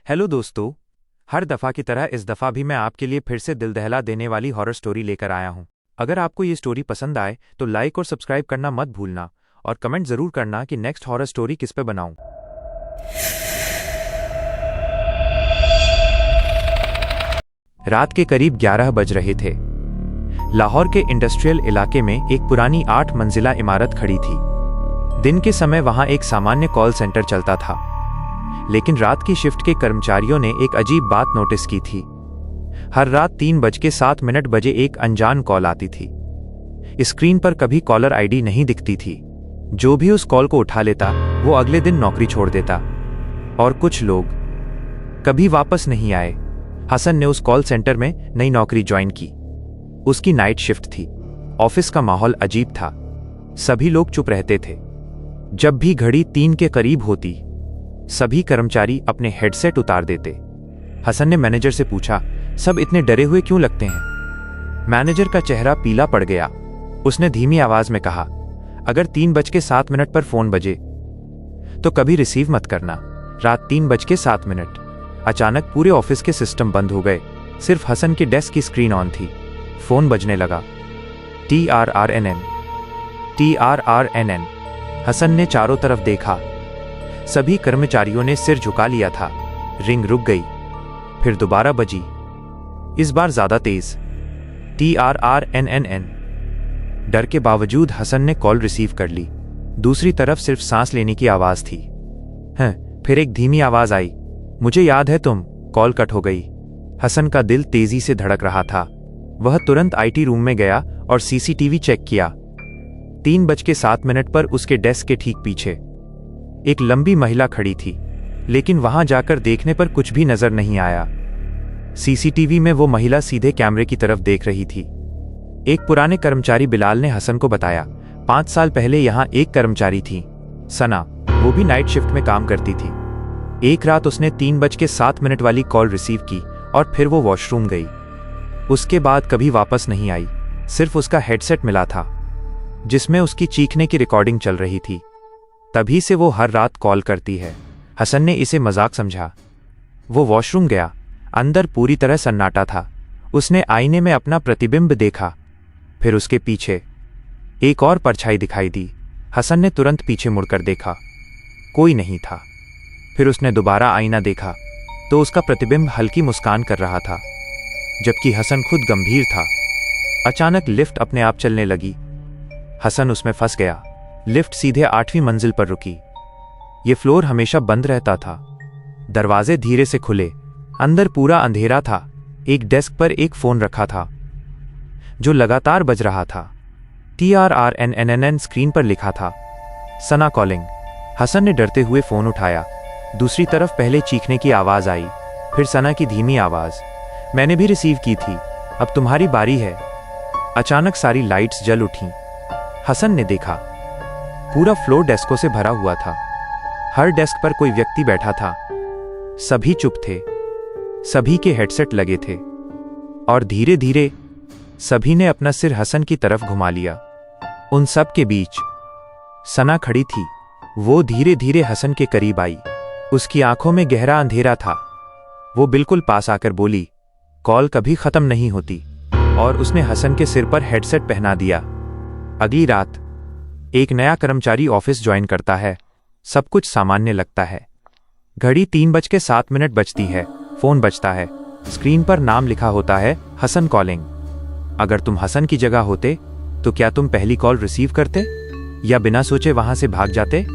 Hello दोस्तों, हर दफ़ा की तरह इस दफ़ा भी मैं आपके लिए फिर से दिल दहला देने वाली हॉरर स्टोरी लेकर आया हूँ। अगर आपको ये स्टोरी पसंद आए तो लाइक और सब्सक्राइब करना मत भूलना और कमेंट ज़रूर करना कि नेक्स्ट हॉरर स्टोरी किस पे बनाऊँ। रात के करीब 11 बज रहे थे। लाहौर के इंडस्ट्रियल इलाके में एक पुरानी 8 मंजिला इमारत खड़ी थी। दिन के समय वहां एक सामान्य कॉल सेंटर चलता था, लेकिन रात की शिफ्ट के कर्मचारियों ने एक अजीब बात नोटिस की थी। हर रात 3:07 बजे एक अनजान कॉल आती थी। स्क्रीन पर कभी कॉलर आईडी नहीं दिखती थी। जो भी उस कॉल को उठा लेता वो अगले दिन नौकरी छोड़ देता, और कुछ लोग कभी वापस नहीं आए। हसन ने उस कॉल सेंटर में नई नौकरी ज्वाइन की। उसकी नाइट शिफ्ट थी। ऑफिस का माहौल अजीब था। सभी लोग चुप रहते थे। जब भी घड़ी 3 के करीब होती, सभी कर्मचारी अपने हेडसेट उतार देते। हसन ने मैनेजर से पूछा, सब इतने डरे हुए क्यों लगते हैं? मैनेजर का चेहरा पीला पड़ गया। उसने धीमी आवाज में कहा, अगर 3:07 पर फोन बजे तो कभी रिसीव मत करना। रात 3:07। अचानक पूरे ऑफिस के सिस्टम बंद हो गए। सिर्फ हसन के डेस्क की स्क्रीन ऑन थी। फोन बजने लगा। TRRNN TRRNN। हसन ने चारों तरफ देखा। सभी कर्मचारियों ने सिर झुका लिया था। रिंग रुक गई, फिर दोबारा बजी, इस बार ज्यादा तेज। TRRNNN। डर के बावजूद हसन ने कॉल रिसीव कर ली। दूसरी तरफ सिर्फ सांस लेने की आवाज थी। फिर एक धीमी आवाज आई, मुझे याद है तुम। कॉल कट हो गई। हसन का दिल तेजी से धड़क रहा था। वह तुरंत IT रूम में गया और CCTV चेक किया। 3:07 पर उसके डेस्क के ठीक पीछे एक लंबी महिला खड़ी थी, लेकिन वहां जाकर देखने पर कुछ भी नजर नहीं आया। CCTV में वो महिला सीधे कैमरे की तरफ देख रही थी। एक पुराने कर्मचारी बिलाल ने हसन को बताया, 5 साल पहले यहां एक कर्मचारी थी, सना। वो भी नाइट शिफ्ट में काम करती थी। एक रात उसने 3:07 वाली कॉल रिसीव की और फिर वो वॉशरूम गई। उसके बाद कभी वापस नहीं आई। सिर्फ उसका हेडसेट मिला था, जिसमें उसकी चीखने की रिकॉर्डिंग चल रही थी। तभी से वो हर रात कॉल करती है। हसन ने इसे मजाक समझा। वो वॉशरूम गया। अंदर पूरी तरह सन्नाटा था। उसने आईने में अपना प्रतिबिंब देखा। फिर उसके पीछे एक और परछाई दिखाई दी। हसन ने तुरंत पीछे मुड़कर देखा। कोई नहीं था। फिर उसने दोबारा आईना देखा तो उसका प्रतिबिंब हल्की मुस्कान कर रहा था, जबकि हसन खुद गंभीर था। अचानक लिफ्ट अपने आप चलने लगी। हसन उसमें फंस गया। लिफ्ट सीधे 8वीं मंजिल पर रुकी। ये फ्लोर हमेशा बंद रहता था। दरवाजे धीरे से खुले। अंदर पूरा अंधेरा था। एक डेस्क पर एक फोन रखा था, जो लगातार बज रहा था। TRRNNN स्क्रीन पर लिखा था, सना कॉलिंग। हसन ने डरते हुए फोन उठाया। दूसरी तरफ पहले चीखने की आवाज आई, फिर सना की धीमी आवाज, मैंने भी रिसीव की थी, अब तुम्हारी बारी है। अचानक सारी लाइट्स जल उठीं। हसन ने देखा, पूरा फ्लोर डेस्कों से भरा हुआ था। हर डेस्क पर कोई व्यक्ति बैठा था। सभी चुप थे। सभी के हेडसेट लगे थे, और धीरे धीरे सभी ने अपना सिर हसन की तरफ घुमा लिया। उन सब के बीच सना खड़ी थी। वो धीरे धीरे हसन के करीब आई। उसकी आंखों में गहरा अंधेरा था। वो बिल्कुल पास आकर बोली, कॉल कभी खत्म नहीं होती। और उसने हसन के सिर पर हेडसेट पहना दिया। अगली रात एक नया कर्मचारी ऑफिस ज्वाइन करता है। सब कुछ सामान्य लगता है। घड़ी 3:07 बजती है। फोन बजता है। स्क्रीन पर नाम लिखा होता है, हसन कॉलिंग। अगर तुम हसन की जगह होते तो क्या तुम पहली कॉल रिसीव करते, या बिना सोचे वहां से भाग जाते?